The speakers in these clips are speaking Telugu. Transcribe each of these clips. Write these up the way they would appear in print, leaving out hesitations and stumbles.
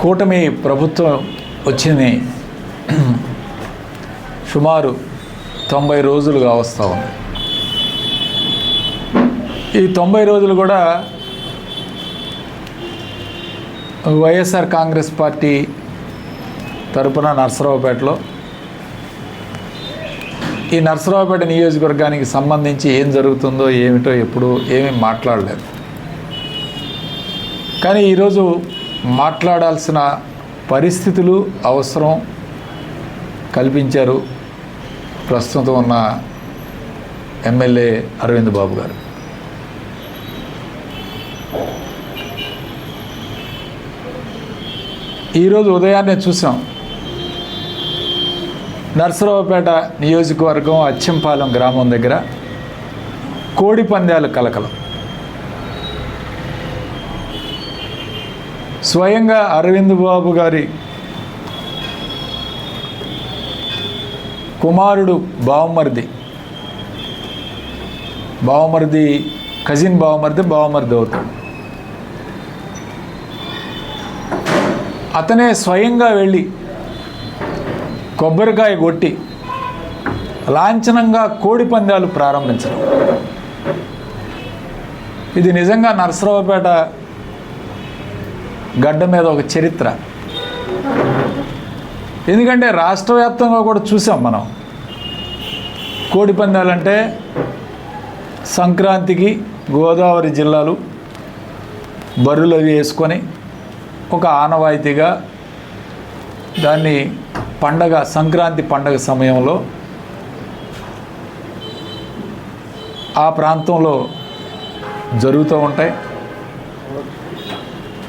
కూటమి ప్రభుత్వం వచ్చింది సుమారు 90 రోజులుగా వస్తూ ఉంది. ఈ 90 రోజులు కూడా వైఎస్ఆర్ కాంగ్రెస్ పార్టీ తరపున నర్సరావుపేటలో ఈ నర్సరావుపేట నియోజకవర్గానికి సంబంధించి ఏం జరుగుతుందో ఏమిటో ఎప్పుడు ఏమీ మాట్లాడలేదు. కానీ ఈరోజు మాట్లాడాల్సిన పరిస్థితులు అవసరం కల్పించారు ప్రస్తుతం ఉన్న ఎమ్మెల్యే అరవింద్ బాబు గారు. ఈరోజు ఉదయాన్నే చూసాం, నర్సరావుపేట నియోజకవర్గం అచ్చంపాలెం గ్రామం దగ్గర కోడి పందాలు కలకలం. స్వయంగా అరవింద్ బాబు గారి కుమారుడు బావమరిది కజిన్ బావమరిది అవుతాడు. అతనే స్వయంగా వెళ్ళి కొబ్బరికాయ కొట్టి లాంఛనంగా కోడి పందాలు ప్రారంభించడం. ఇది నిజంగా నర్సరావుపేట గడ్డ మీద ఒక చరిత్ర. ఎందుకంటే రాష్ట్ర వ్యాప్తంగా కూడా చూసాం మనం. కోడి పందాలంటే సంక్రాంతికి గోదావరి జిల్లాలు బరులు అవి వేసుకొని ఒక ఆనవాయితీగా దాన్ని సంక్రాంతి పండగ సమయంలో ఆ ప్రాంతంలో జరుగుతూ ఉంటాయి.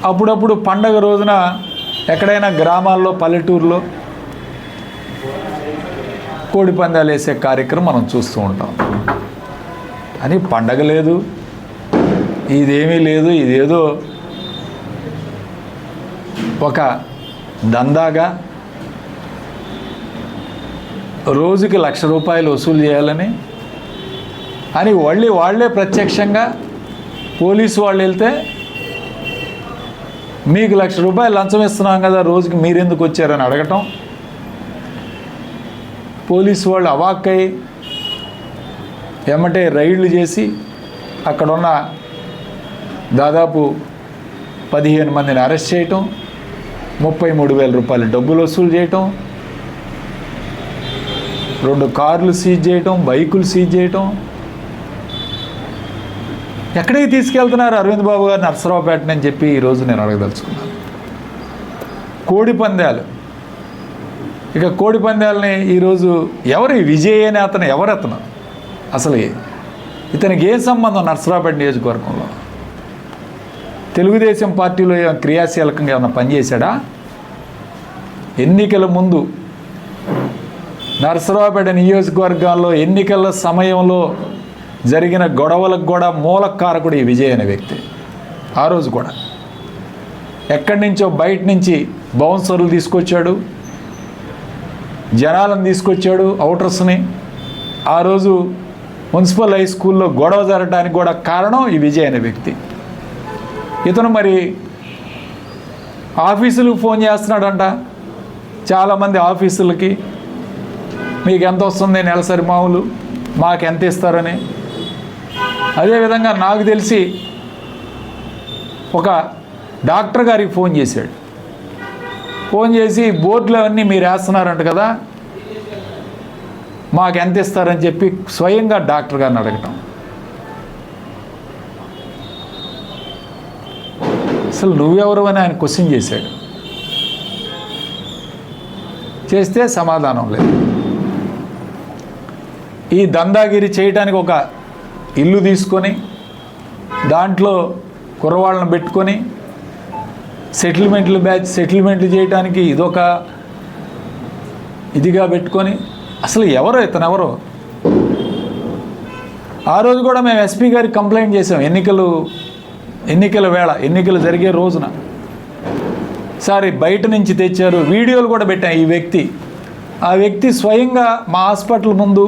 అప్పుడప్పుడు పండగ రోజున ఎక్కడైనా గ్రామాల్లో పల్లెటూరులో కోడి పందాలు వేసే కార్యక్రమం మనం చూస్తూ ఉంటాం. అని పండగ లేదు, ఇదేమీ లేదు, ఇదేదో ఒక దందాగా రోజుకి ₹1,00,000 వసూలు చేయాలని అని వాళ్ళే ప్రత్యక్షంగా పోలీసు వాళ్ళు వెళ్తే మీకు ₹1,00,000 లంచం ఇస్తున్నాం కదా, రోజుకి మీరెందుకు వచ్చారని అడగటం. పోలీసు వాళ్ళు అవాక్కై ఎమ్మటే రైడ్లు చేసి అక్కడున్న దాదాపు 15 మందిని అరెస్ట్ చేయటం, ₹33,000 డబ్బులు వసూలు చేయటం, 2 కార్లు సీజ్ చేయటం, బైకులు సీజ్ చేయటం. ఎక్కడికి తీసుకెళ్తున్నారు అరవింద్ బాబు గారు నర్సరావుపేటని అని చెప్పి ఈరోజు నేను అడగదలుచుకున్నాను. కోడి పందాలు. ఇక కోడి పందాలని ఈరోజు ఎవరు విజయ్ అనే అతను ఎవరతను అసలు ఇతనికి ఏ సంబంధం నర్సరావుపేట నియోజకవర్గంలో? తెలుగుదేశం పార్టీలో క్రియాశీలకంగా ఏమైనా పనిచేశాడా? ఎన్నికల ముందు నర్సరావుపేట నియోజకవర్గాల్లో ఎన్నికల సమయంలో జరిగిన గొడవలకు కూడా మూలకారకుడు ఈ విజయ్ అనే వ్యక్తి. ఆ రోజు కూడా ఎక్కడి నుంచో బయట నుంచి బౌన్సర్లు తీసుకొచ్చాడు, జనాలను తీసుకొచ్చాడు, అవుటర్స్ని. ఆ రోజు మున్సిపల్ హై స్కూల్లో గొడవ జరగడానికి కూడా కారణం ఈ విజయ్ అనే వ్యక్తి. ఇతను మరి ఆఫీసులకు ఫోన్ చేస్తున్నాడంట, చాలామంది ఆఫీసులకి, మీకు ఎంత వస్తుంది నెలసరి మామూలు, మాకు ఎంత ఇస్తారని. అదేవిధంగా నాకు తెలిసి ఒక డాక్టర్ గారికి ఫోన్ చేశాడు. ఫోన్ చేసి బోర్డులు అవన్నీ మీరు వేస్తున్నారంట కదా, మాకు ఎంత ఇస్తారని చెప్పి స్వయంగా డాక్టర్ గారిని అడగటం. అసలు నువ్వెవరు అని ఆయన క్వశ్చన్ చేశాడు. చేస్తే సమాధానం లేదు. ఈ దందాగిరి చేయడానికి ఒక ఇల్లు తీసుకొని దాంట్లో కుర్రవాళ్ళని పెట్టుకొని సెటిల్మెంట్లు చేయడానికి ఇదొక ఇదిగా పెట్టుకొని అసలు ఎవరో ఇతనెవరో. ఆ రోజు కూడా మేము ఎస్పీ గారికి కంప్లైంట్ చేసాం. ఎన్నికల వేళ, ఎన్నికలు జరిగే రోజున సార్ బయట నుంచి తెచ్చారు, వీడియోలు కూడా పెట్టాం. ఆ వ్యక్తి స్వయంగా మా హాస్పిటల్ ముందు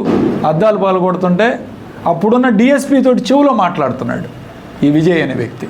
అద్దాలు పాల్గొడుతుంటే అప్పుడున్న డిఎస్పీ తోటి చెవులో మాట్లాడుతున్నాడు ఈ విజయ్ అనే వ్యక్తి.